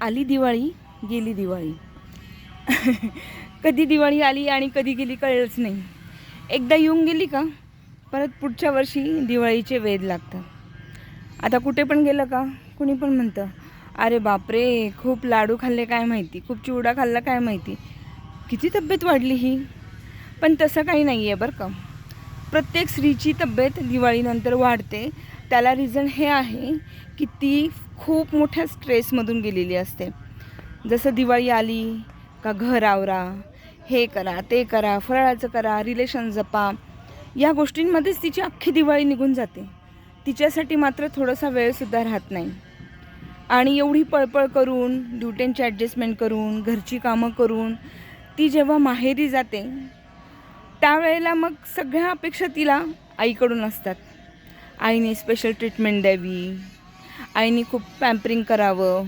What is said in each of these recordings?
आली दिवाळी, गेली दिवाळी. कधी दिवाळी आली आणि कधी गेली कळलंच नाही. एकदा येऊन गेली का परत पुढच्या वर्षी दिवाळीचे वेध लागतात. आता कुठे पण गेलं का कुणी पण म्हणतं, अरे बापरे, खूप लाडू खाल्ले काय माहिती, खूप चिवडा खाल्ला काय माहिती, किती तब्येत वाढली ही. पण तसं काही नाही आहे बरं का. प्रत्येक स्त्रीची तब्येत दिवाळीनंतर वाढते. त्याला रिझन हे आहे की ती खूप मोठ्या स्ट्रेसमधून गेलेली असते. जसं दिवाळी आली का घर आवरा, हे करा, ते करा, फराळाचं करा, रिलेशन जपा, या गोष्टींमध्येच तिची अख्खी दिवाळी निघून जाते. तिच्यासाठी मात्र थोडासा वेळसुद्धा राहत नाही. आणि एवढी पळपळ करून, ड्युट्यांची ॲडजस्टमेंट करून, घरची कामं करून ती जेव्हा माहेरी जाते त्यावेळेला मग सगळ्या अपेक्षा तिला आईकडून असतात. आईने स्पेशल ट्रीटमेंट द्यावी, आईने खूप पॅम्परिंग करावं.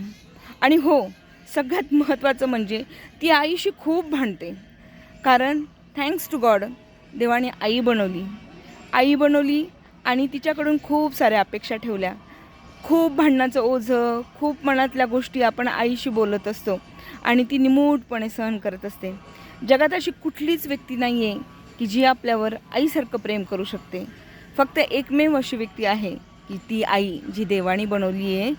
आणि हो, सगळ्यात महत्त्वाचं म्हणजे ती आईशी खूप भांडते. कारण थँक्स टू गॉड देवाने आई बनवली आणि तिच्याकडून खूप साऱ्या अपेक्षा ठेवल्या. खूप भांडणाचं ओझं, खूप मनातल्या गोष्टी आपण आईशी बोलत असतो आणि ती निमूटपणे सहन करत असते. जगात अशी कुठलीच व्यक्ती नाही आहे की जी आपल्यावर आईसारखं प्रेम करू शकते. फक्त एकमेव अशी व्यक्ती आहे की ती आई, जी देवाने बनवली आहे.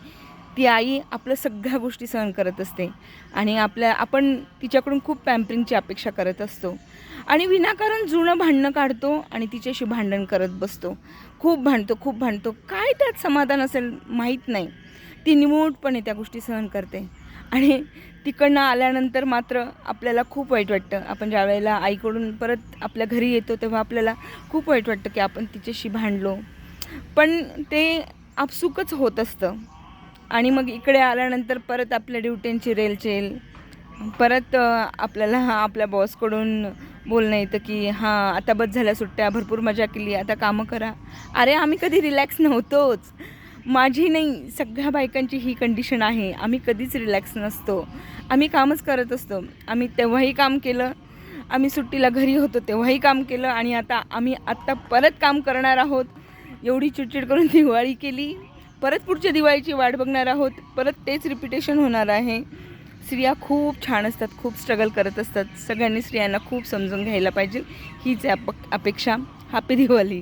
ती आई आपल्या सगळ्या गोष्टी सहन करत असते आणि आपण तिच्याकडून खूप पॅम्परिंगची अपेक्षा करत असतो आणि विनाकारण जुनं भांडणं काढतो आणि तिच्याशी भांडण करत बसतो. खूप भांडतो. काय त्यात समाधान असेल माहीत नाही. ती निमूटपणे त्या गोष्टी सहन करते आणि तिकडनं आल्यानंतर मात्र आपल्याला खूप वाईट वाटतं. आपण ज्या वेळेला आईकडून परत आपल्या घरी येतो तेव्हा आपल्याला खूप वाईट वाटतं की आपण तिच्याशी भांडलो. पण ते आपसुकच होत असतं आणि मग इकडे आल्यानंतर परत आपल्या ड्युट्यांची रेलचेल, परत आपल्याला आपल्या बॉसकडून बोलणं येतं की हां, आता बस झाल्या सुट्ट्या, भरपूर मजा केली, आता कामं करा. अरे आम्ही कधी रिलॅक्स नव्हतोच. माझी नाही, सगळ्या बायकांची ही कंडिशन आहे. आम्ही कधीच रिलॅक्स नसतो. आम्ही कामच करत असतो. आम्ही तेव्हाही काम केलं, आम्ही सुट्टीला घरी होतो तेव्हाही काम केलं आणि आत्ता परत काम करणार आहोत. एवढी चिडचिड करून दिवाळी केली, परत पुढच्या दिवाळीची वाट बघणार आहोत, परत तेच रिपिटेशन होणार आहे. स्त्रिया खूप छान असतात, खूप स्ट्रगल करत असतात. सगळ्यांनी स्त्रियांना खूप समजून घ्यायला पाहिजे. हीच अपेक्षा. हॅपी दिवाळी.